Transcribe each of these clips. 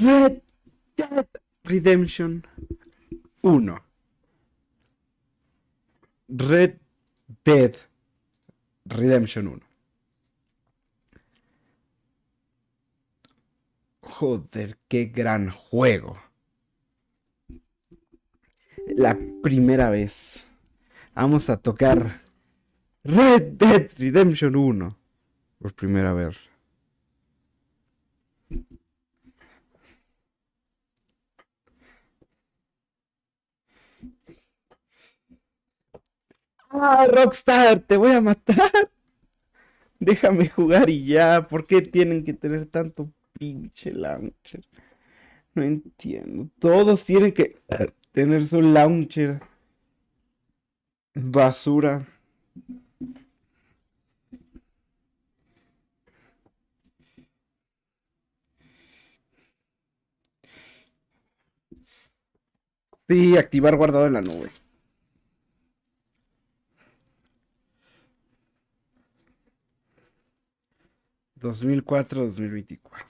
Red Dead Redemption 1. Red Dead Redemption 1. Joder, qué gran juego. La primera vez. Vamos a tocar Red Dead Redemption 1. Por primera vez. Ah, Rockstar, te voy a matar. Déjame jugar y ya. ¿Por qué tienen que tener tanto pinche launcher? No entiendo. Todos tienen que tener su launcher. Basura. Sí, activar guardado en la nube. 2004-2024.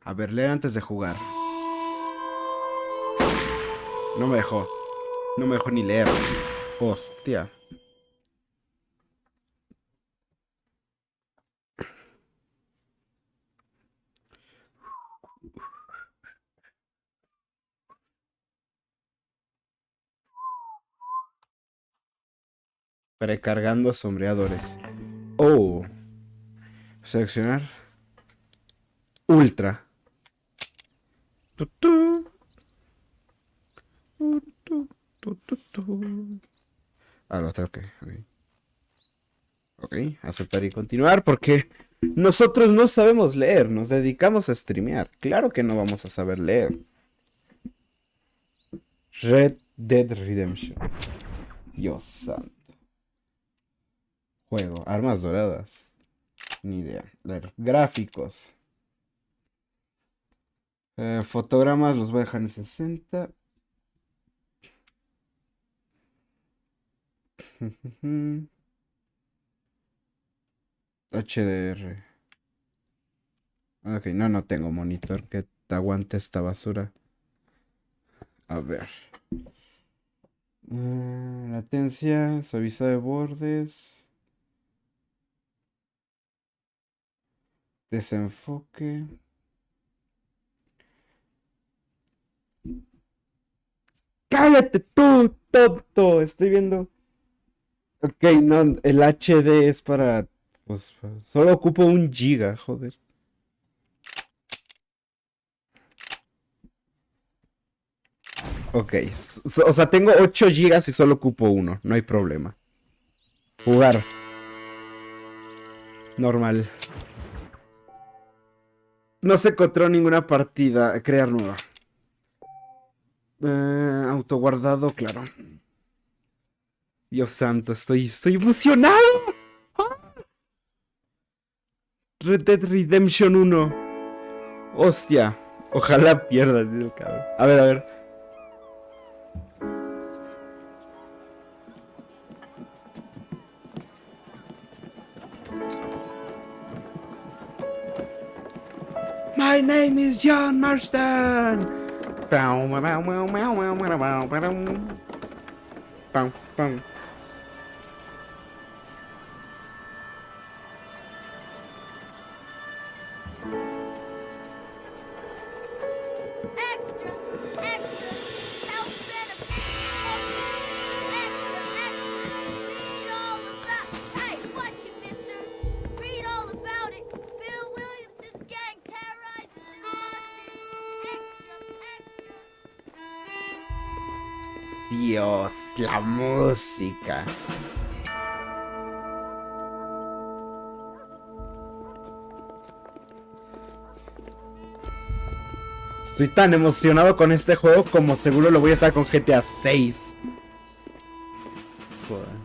A ver, leer antes de jugar. No me dejó. No me dejó ni leer. Hostia. Precargando sombreadores. Oh. Seleccionar. Ultra. Tutú, tutú, tutú. Ah, lo tengo que. Ok, aceptar y continuar porque nosotros no sabemos leer, nos dedicamos a streamear. Claro que no vamos a saber leer. Red Dead Redemption. Dios santo. Juego, armas doradas. Ni idea. Leer. Gráficos. Fotogramas los voy a dejar en 60. HDR. Ok, no, no tengo monitor que te aguante esta basura. A ver. Latencia, suavizado de bordes. Desenfoque. ¡Cállate tú, tonto! Estoy viendo. Ok, no, el HD es para. Pues solo ocupo 1 GB, joder. Ok, o sea, tengo 8 GB y solo ocupo uno, no hay problema. Jugar. Normal. No se encontró ninguna partida. Crear nueva. Autoguardado, claro. Dios santo, estoy emocionado. Red Dead Redemption 1. Hostia. Ojalá pierdas, dice el cabrón. A ver, a ver. My name is John Marston. Pau, mau, mau, mau, mau, mau, mau, mau, pau, pau. Extra, extra, health benefits, extra, extra, read all about. Hey, watch it, mister. Read all about it. Bill Williamson's gang terrorizes in Austin. Extra, extra. Dios, la música. Estoy tan emocionado con este juego como seguro lo voy a estar con GTA 6. Joder.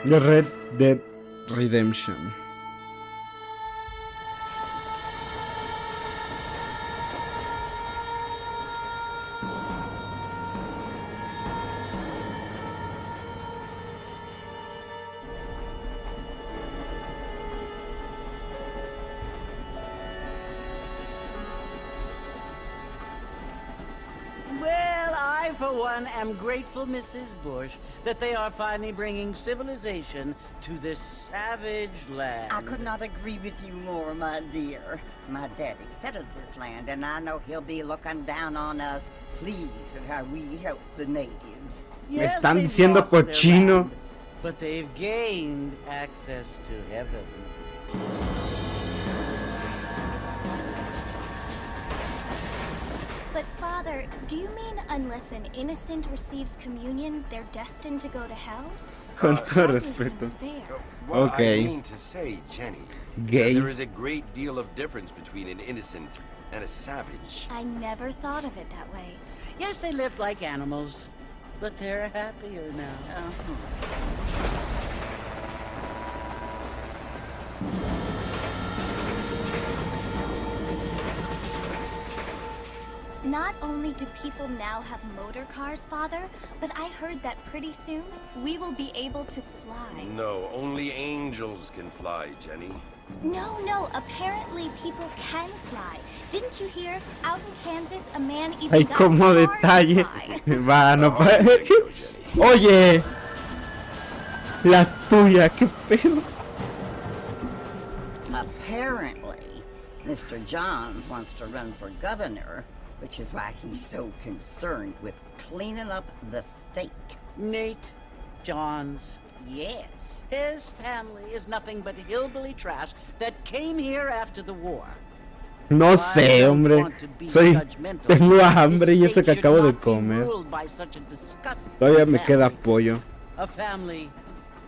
The Red Dead Redemption. Well, I, for one, am grateful, Mrs. Bush, that they are finally bringing civilization to this savage land. I could not agree with you more, my dear. My daddy settled this land, and I know he'll be looking down on us, pleased at how we help the natives. Me están they've diciendo lost their cochino. land, but they've gained access to heaven. But Father, do you mean unless an innocent receives communion, they're destined to go to hell? Con todo Hardly respeto. seems fair. Well, Okay. I mean to say, Jenny, Gay. there is a great deal of difference between an innocent and a savage. I never thought of it that way. Yes, they lived like animals, but they're happier now. Not only do people now have motor cars, Father, but I heard that pretty soon we will be able to fly. No, only angels can fly, Jenny. No, apparently people can fly. Didn't you hear? Out in Kansas, a man even Ay, got como a car to detalle. fly. Va, no Oh, I don't think so, Jenny. Oye. La tuya, qué pedo. Apparently, Mr. Johns wants to run for governor, which is why he's so concerned with cleaning up the state. Nate Johns. Yes. His family is nothing but hillbilly trash that came here after the war. No I sé, don't hombre. want to be Soy. judgmental. Tengo hambre This y eso state que should acabo de not be comer. ruled by such a disgusting Todavía me queda family. pollo. A family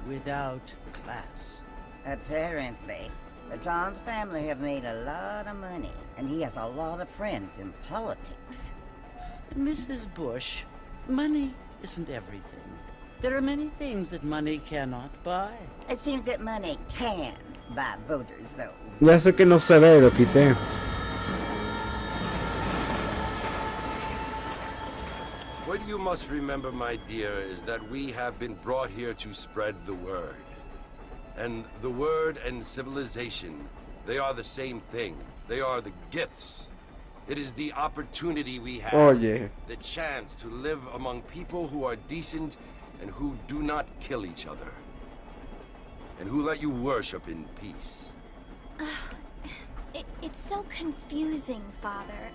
without class. Apparently, the Johns family have made a lot of money, and he has a lot of friends in politics. Mrs. Bush, money isn't everything. There are many things that money cannot buy. It seems that money can buy voters, though. Ya sé que no se ve, lo quité. What you must remember, my dear, is that we have been brought here to spread the word. And the word and civilization, they are the same thing. They are the gifts. It is the opportunity we have, Oye. the chance to live among people who are decent and who do not kill each other. And who let you worship in peace. It's so confusing, Father.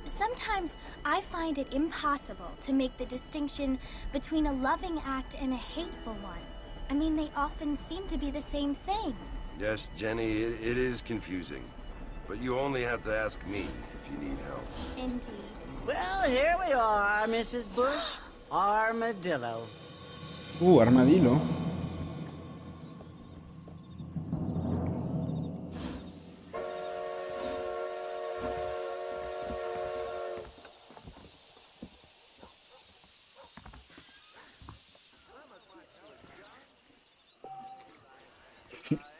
Sometimes I find it impossible to make the distinction between a loving act and a hateful one. I mean, they often seem to be the same thing. Yes, Jenny, it is confusing. But you only have to ask me if you need help. Indeed. Well, here we are, Mrs. Bush. Armadillo. Armadillo.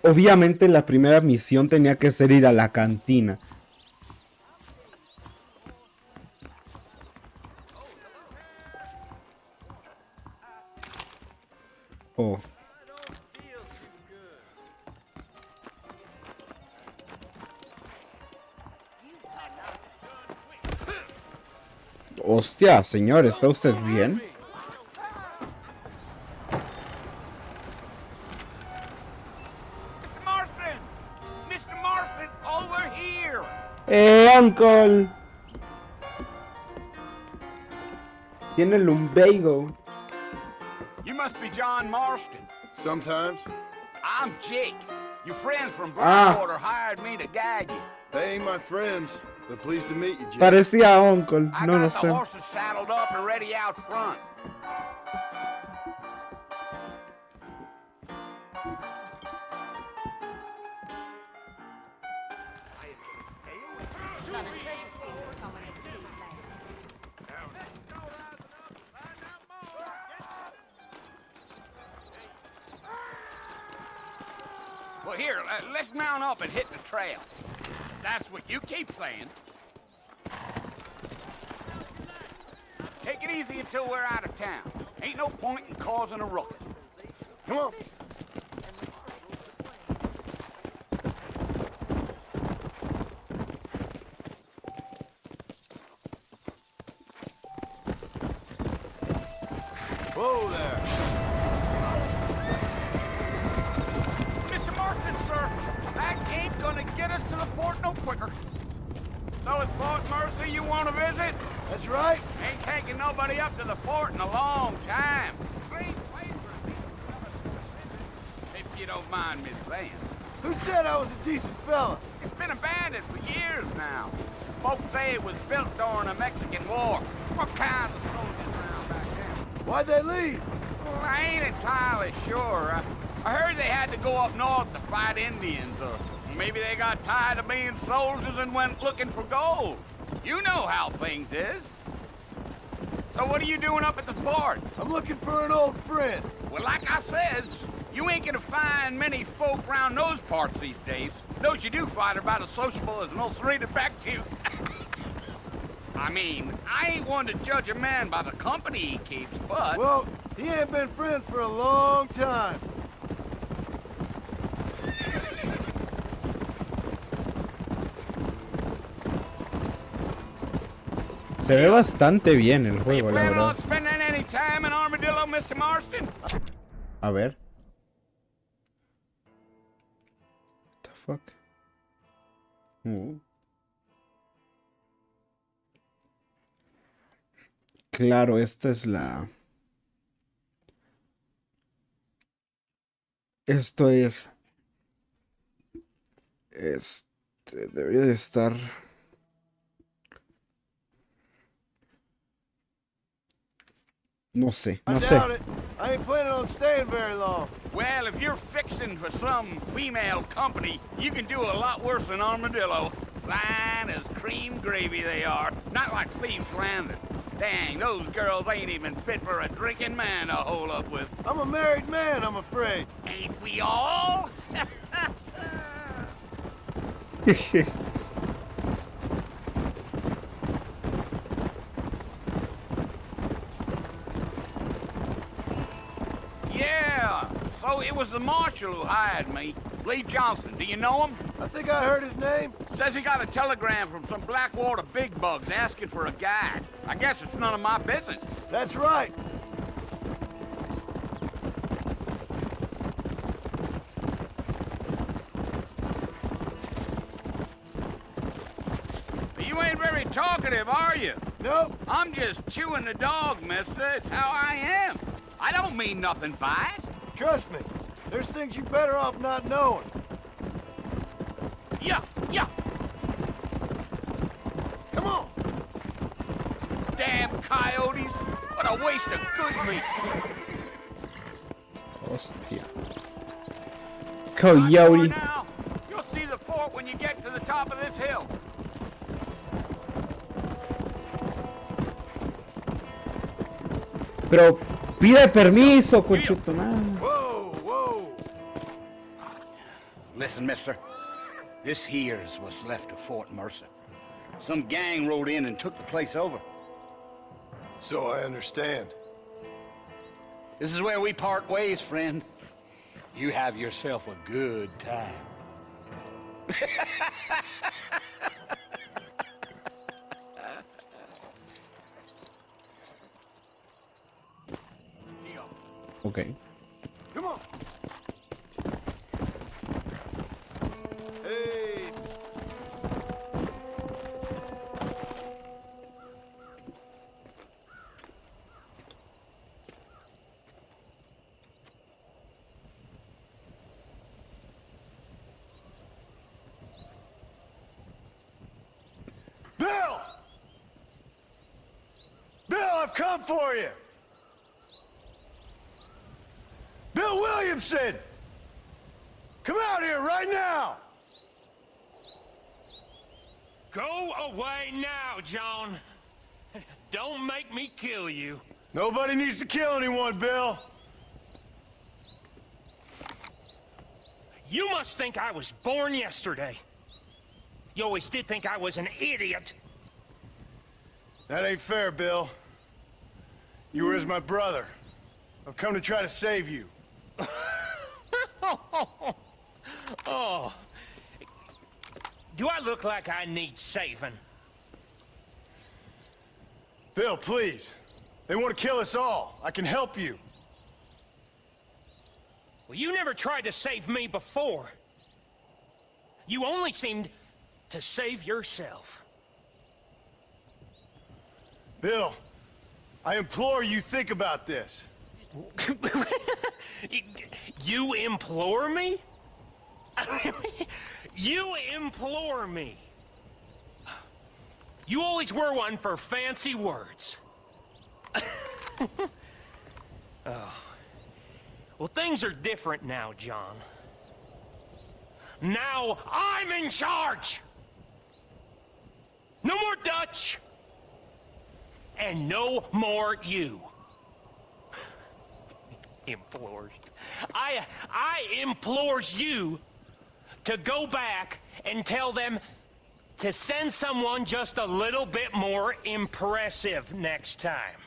Obviamente la primera misión tenía que ser ir a la cantina. Oh. Hostia, señor, ¿está usted bien? Mr. Marston, over here! Uncle! Tiene el lumbago. You must be John Marston. Sometimes. I'm Jake. Your friends from Ah. Blackwater hired me to guide you. They ain't my friends, but pleased to meet you, Jake. Parecía Uncle. I No, no got sé. the horses saddled up and ready out front. Well, here, let's mount up and hit the trail. That's what you keep saying. Take it easy until we're out of town. Ain't no point in causing a ruckus. Come on. Whoa there. Mr. Marston, sir, that ain't gonna get us to the fort no quicker. So it's Fort Mercy you want to visit? That's right. Ain't taking nobody up to the fort in a long time. Great place for a decent fella. If you don't mind me saying. Who said I was a decent fella? It's been abandoned for years now. Folks say it was built during the Mexican War. What kinds of soldiers around back then? Why'd they leave? Well, I ain't entirely sure. I heard they had to go up north to fight Indians, or maybe they got tired of being soldiers and went looking for gold. You know how things is. So what are you doing up at the fort? I'm looking for an old friend. Well, like I says, you ain't gonna find many folk round those parts these days. Those you do find are about as sociable as an old serrated back tooth. I mean, I ain't one to judge a man by the company he keeps, but... Well, he ain't been friends for a long time. Se ve bastante bien el you juego, la planning on verdad. spending any time in Armadillo, Mr. Marston? A ver. What the fuck? Claro, esta es la... Esto es... Debería de estar... No sé, I no sé. doubt it. I ain't planning on staying very long. Well, if you're fixing for some female company, you can do a lot worse than Armadillo. Fine as cream gravy they are. Not like Thieves Landing. Dang, those girls ain't even fit for a drinking man to hole up with. I'm a married man, I'm afraid. Ain't we all? Yeah, so it was the marshal who hired me. Lee Johnson, do you know him? I think I heard his name. Says he got a telegram from some Blackwater big bugs asking for a guide. I guess it's none of my business. That's right. You ain't very talkative, are you? Nope. I'm just chewing the dog, mister. It's how I am. I don't mean nothing by it. Trust me. There's things you better off not knowing. Yeah, yeah. Come on. Damn coyotes. What a waste of good meat. Hostia. Not Coyote. far now. You'll see the fort when you get to the top of this hill. Pero pide permiso, conchetumare. Whoa, whoa. Listen, mister. This here's what's left of Fort Mercer. Some gang rode in and took the place over. So I understand. This is where we part ways, friend. You have yourself a good time. Ok. Come on. Hey. Bill! Bill, I've come for you! Bill Williamson! Come out here right now! Go away now, John. Don't make me kill you. Nobody needs to kill anyone, Bill. You must think I was born yesterday. You always did think I was an idiot. That ain't fair, Bill. You were as my brother. I've come to try to save you. Oh. Do I look like I need saving? Bill, please. They want to kill us all. I can help you. Well, you never tried to save me before. You only seemed to save yourself. Bill, I implore you think about this. You implore me? You implore me. You always were one for fancy words. Oh. Well, things are different now, John. Now I'm in charge! No more Dutch! And no more you. Implores. I implores you to go back and tell them to send someone just a little bit more impressive next time.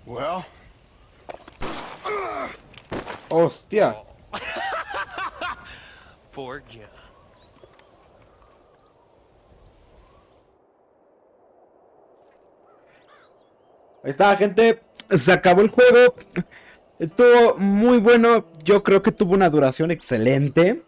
Well? Hostia. Poor John. Ahí está, gente. Se acabó el juego. Estuvo muy bueno. Yo creo que tuvo una duración excelente.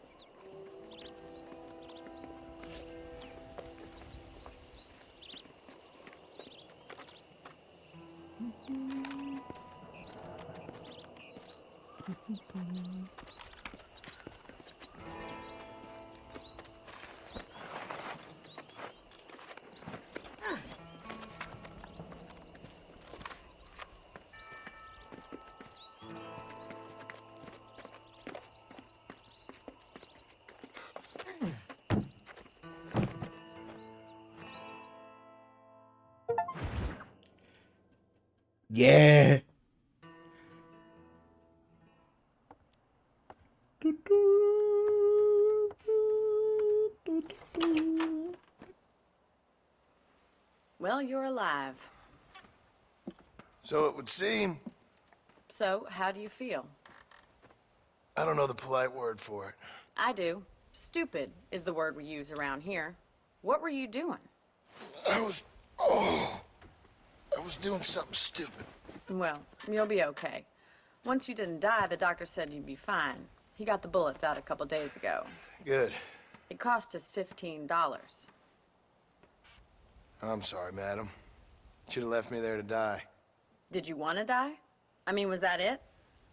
Yeah. Well, you're alive. So it would seem. So, how do you feel? I don't know the polite word for it. I do. Stupid is the word we use around here. What were you doing? I was doing something stupid. Well, you'll be okay. Once you didn't die, the doctor said you'd be fine. He got the bullets out a couple days ago. Good. It cost us $15. I'm sorry, madam. Should have left me there to die. Did you want to die? I mean, was that it?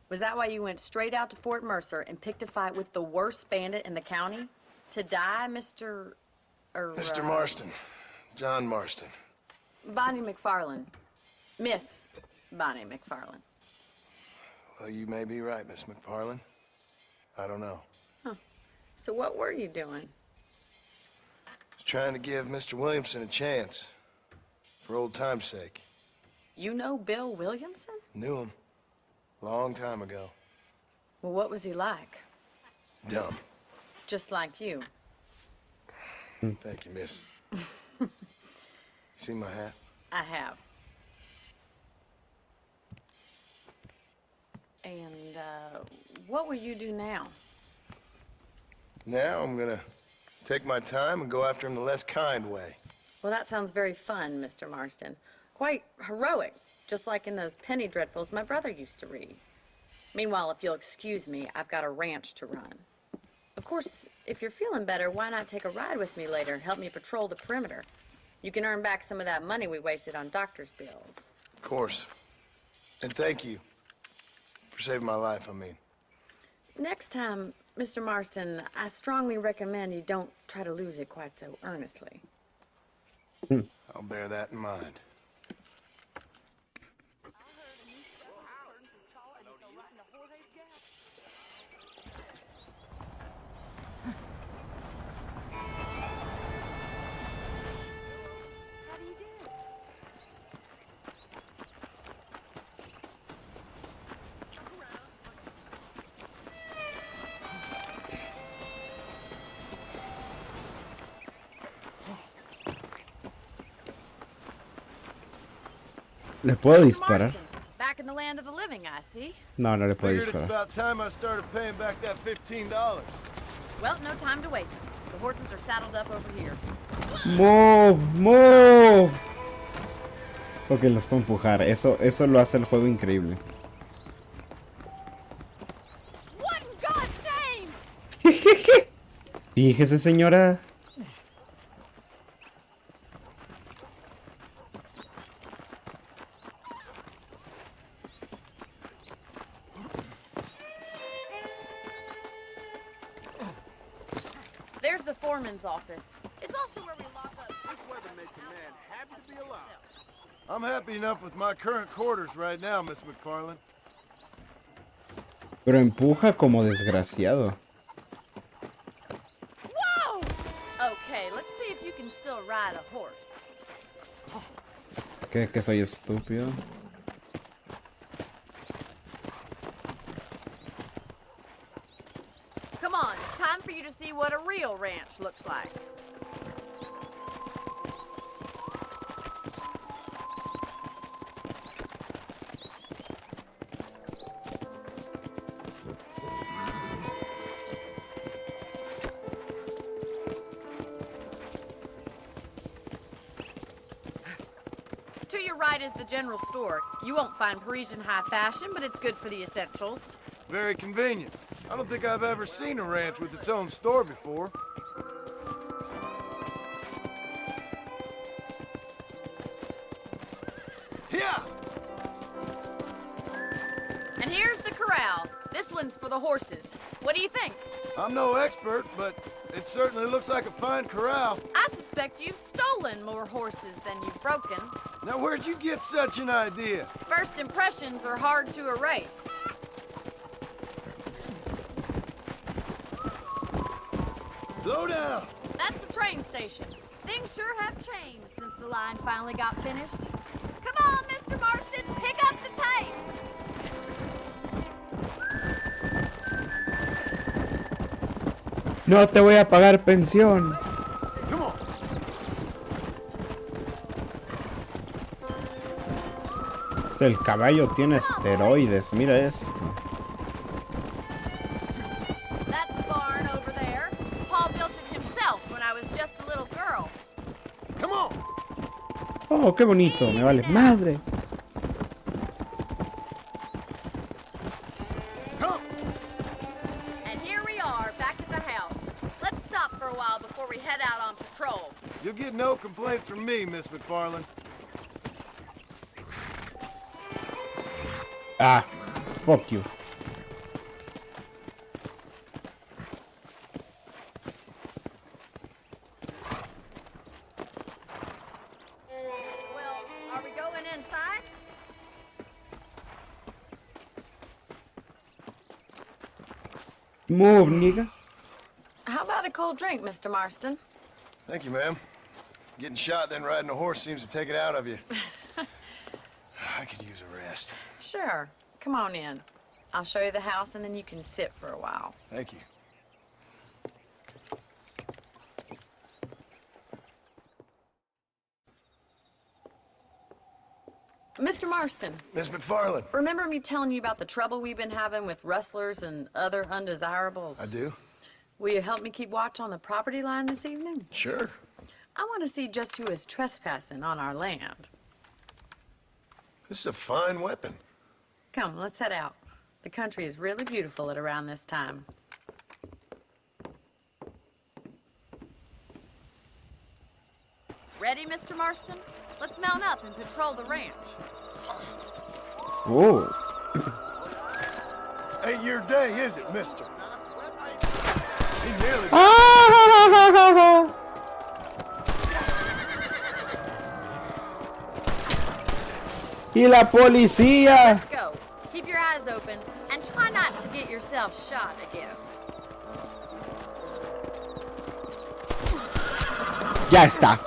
Was that why you went straight out to Fort Mercer and picked a fight with the worst bandit in the county? To die, Mr. Mr. Marston. John Marston. Bonnie McFarland. Miss Bonnie McFarland. Well, you may be right, Miss McFarland. I don't know. So what were you doing? I was trying to give Mr. Williamson a chance. For old time's sake. You know Bill Williamson? Knew him. Long time ago. Well, what was he like? Dumb. Just like you. Thank you, miss. See my hat? I have. And, what will you do now? Now I'm gonna take my time and go after him the less kind way. Well, that sounds very fun, Mr. Marston. Quite heroic, just like in those penny dreadfuls my brother used to read. Meanwhile, if you'll excuse me, I've got a ranch to run. Of course, if you're feeling better, why not take a ride with me later and help me patrol the perimeter? You can earn back some of that money we wasted on doctor's bills. Of course. And thank you for saving my life, I mean. Next time, Mr. Marston, I strongly recommend you don't try to lose it quite so earnestly. I'll bear that in mind. ¿Le puedo Mr. disparar? Marston, back in the land of the living, I see. No, no le puedo Figured it's disparar. about time I started paying back that $15. Well, no time to waste. The horses are saddled up over here. ¡Move! ¡Move! Ok, los puedo empujar. Eso lo hace el juego increíble. What in God's name? Fíjese, señora. There's the foreman's office. It's also where we lock up. I'm happy enough with my current quarters right now, Miss McFarland. Pero empuja como desgraciado. Whoa! Okay, let's see if you can still ride a horse. ¿Qué soy estúpido? Come on, it's time for you to see what a real ranch looks like. To your right is the general store. You won't find Parisian high fashion, but it's good for the essentials. Very convenient. I don't think I've ever seen a ranch with its own store before. Yeah! And here's the corral. This one's for the horses. What do you think? I'm no expert, but it certainly looks like a fine corral. I suspect you've stolen more horses than you've broken. Now, where'd you get such an idea? First impressions are hard to erase. Slow down! That's the train station. Things sure have changed since the line finally got finished. Come on, Mr. Marston, pick up the pace! No te voy a pagar pensión. Come on! El caballo tiene esteroides. Mira esto. That's the barn over there. Paul built it himself when I was just a little girl. Come on! Oh, qué bonito. Me vale madre. Come! And here we are, back at the house. Let's stop for a while before we head out on patrol. You'll get no complaint from me, Miss McFarland. Ah, fuck you. Well, are we going inside? Move, nigga. How about a cold drink, Mr. Marston? Thank you, ma'am. Getting shot, then riding a horse seems to take it out of you. I could use a rest. Sure. Come on in. I'll show you the house and then you can sit for a while. Thank you. Mr. Marston, Miss McFarland. remember me telling you about the trouble we've been having with rustlers and other undesirables? I do? Will you help me keep watch on the property line this evening? Sure. I want to see just who is trespassing on our land. This is a fine weapon. Come, let's head out. The country is really beautiful at around this time. Ready, Mr. Marston? Let's mount up and patrol the ranch. Oh. Ain't your day, is it, mister? He nearly... Ah! Y la policía. Let's go. Keep your eyes open and try not to get yourself shot again. Ya está.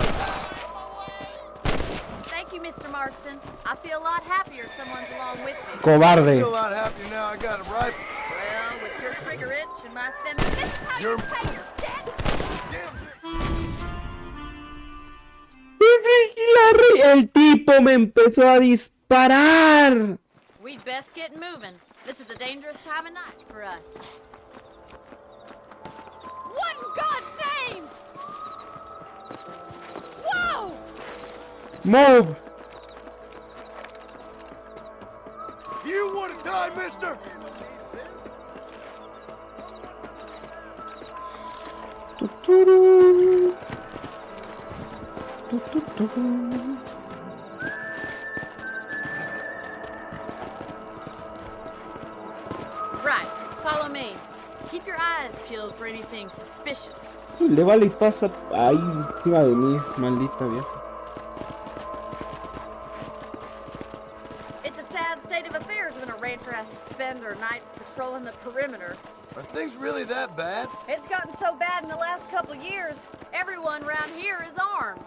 Thank you, Mr. Marston. I feel a lot happier someone's along with me. I Cobarde. feel a lot happier now I got a rifle. Well, with your trigger itch and my feminine... This is how You're... you pay your debt. Damn. El tipo me empezó a disparar. We'd best get moving. This is a dangerous time of night for us. What in God's name? Whoa! Move. You want to die, mister? Tuturu. Tuturu. Right, follow me. Keep your eyes peeled for anything suspicious. Le vale y pasa ahí encima de mí, maldita vieja. It's a sad state of affairs when a rancher has to spend their nights patrolling the perimeter. Are things really that bad? It's gotten so bad in the last couple years, everyone around here is armed.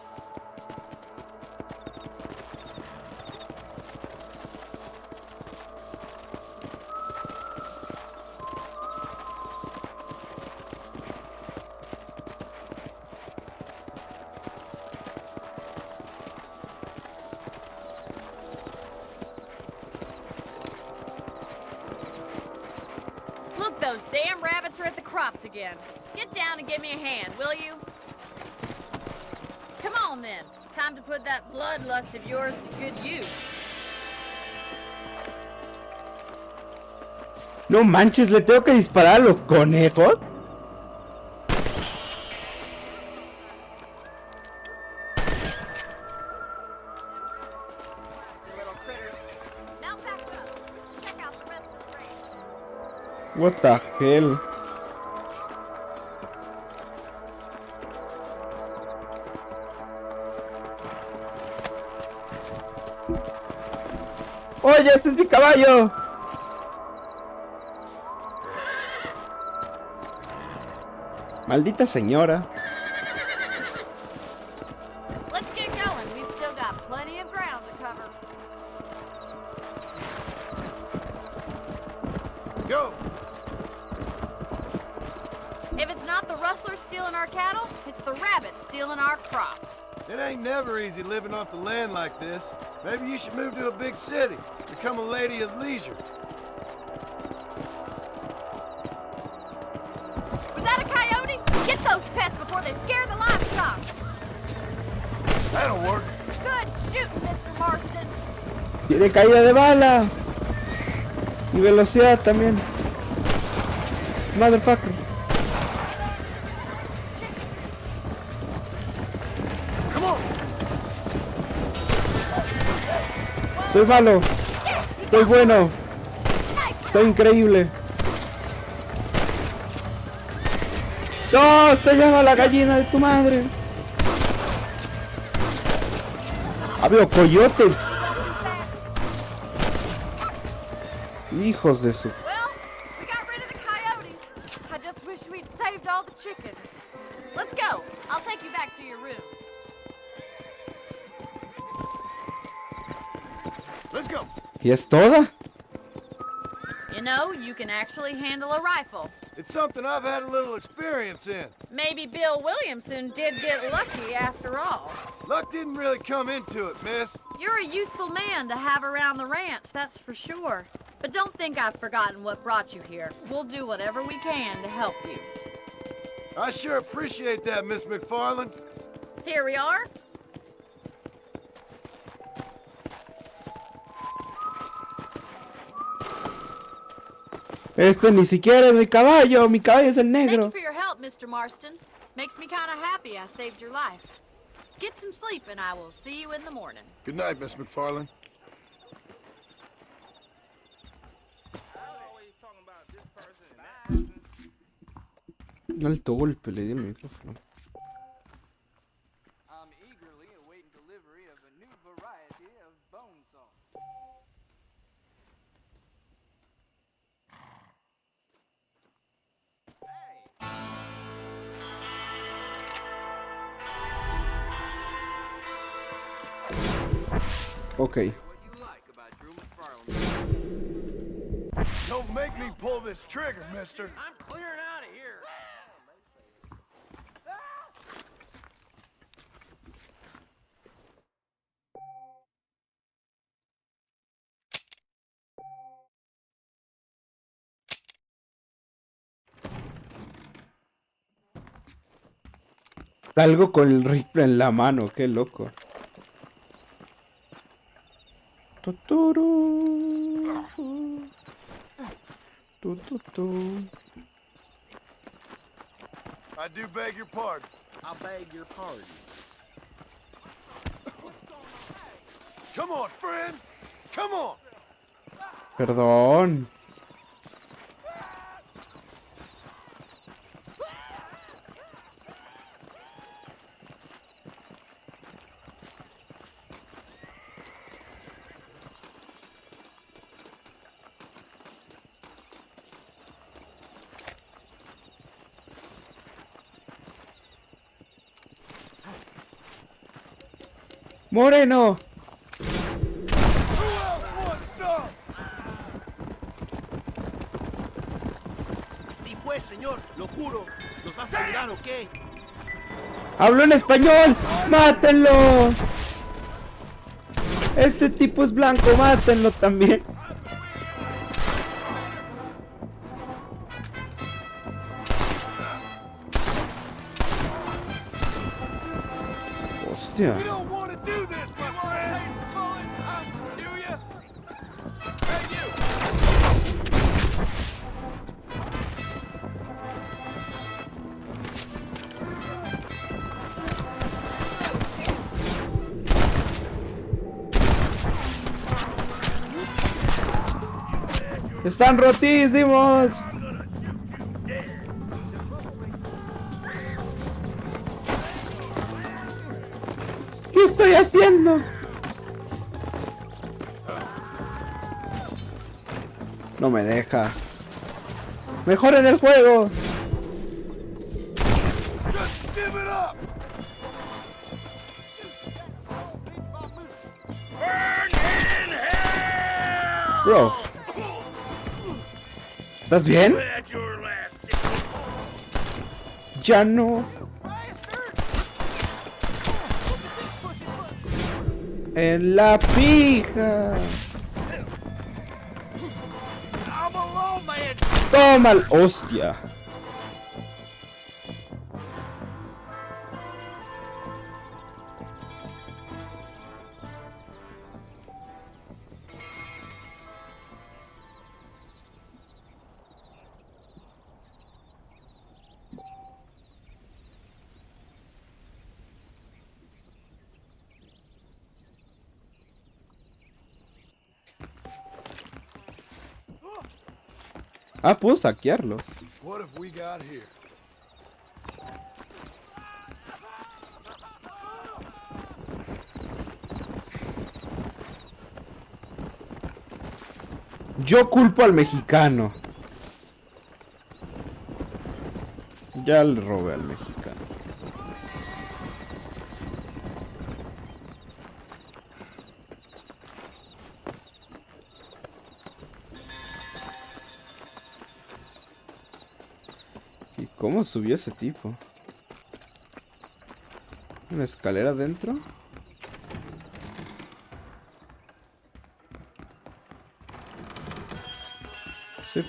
Look, those damn rabbits are at the crops again. Get down and give me a hand, will you? Come on then. Time to put that bloodlust of yours to good use. No manches, le tengo que disparar a los conejos. You little critters. Now back up. Check out the rest of the range. What the hell? Oye, ese es mi caballo. Maldita señora. Let's get going. We've still got plenty of ground to cover. Go! If it's not the rustlers stealing our cattle, it's the rabbits stealing our crops. It ain't never easy living off the land like this. Maybe you should move to a big city. Become a lady of leisure. Was that a coyote? Get those pests before they scare the livestock. That'll work. Good shooting, Mr. Marston. Tiene caída de bala. Y velocidad también. Motherfucker. Come on! Soy malo. Soy bueno. Estoy increíble. ¡No! Se llama la gallina de tu madre. Había coyotes. Hijos de su. Well, we got rid of the coyote. I just wish we'd saved all the chickens. Let's go. I'll take you back to your room. Let's go! ¿Y es toda? You know, you can actually handle a rifle. It's something I've had a little experience in. Maybe Bill Williamson did get lucky after all. Luck didn't really come into it, miss. You're a useful man to have around the ranch, that's for sure. But don't think I've forgotten what brought you here. We'll do whatever we can to help you. I sure appreciate that, Miss McFarland. Here we are. Este ni siquiera es mi caballo es el Thank you negro. for your help, Mr. Marston. Makes me kind of happy I saved your life. Get some sleep and I will see you in the morning. Good night, Miss McFarland. Alto golpe le di el micrófono. I'm eagerly awaiting delivery of a new variety of bone saw. Ok. What you like about Drew McFarland? Don't make me pull this trigger, mister. I'm clearing out of here. Algo con el rifle en la mano, qué loco. Tuturu. I do beg your pardon. I beg your pardon. Come on, friend. Come on. Perdón. Moreno. Who else wants some? Así fue, señor, lo juro. ¿Nos vas a ayudar o qué? ¡Hablo en español! ¡Mátenlo! Este tipo es blanco, mátenlo también. Hostia. You don't want to do this, my friend. Do you? Hey, you! ¡Están rotísimos! ¿Qué estoy haciendo? No me deja. ¡Mejor en el juego! Just give it up. Bro. ¿Estás bien? Ya no. En la pija. I'm alone, man! Toma, hostia. Ah, puedo saquearlos. What have we got here? Yo culpo al mexicano. Ya le robé al mexicano. ¿Y cómo subió ese tipo? ¿Una escalera adentro? Sí.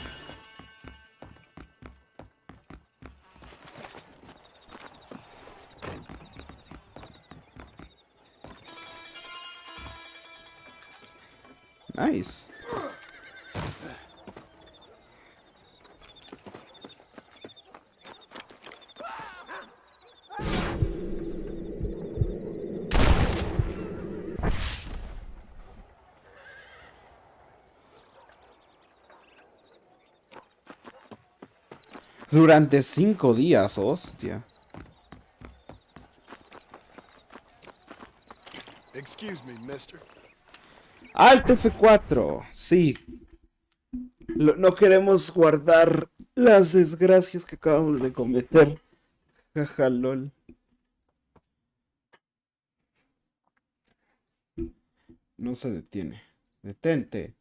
Nice. Durante 5 días, hostia. Excuse me, mister. Alt F4, sí. No queremos guardar las desgracias que acabamos de cometer. Jaja, lol. No se detiene. Detente.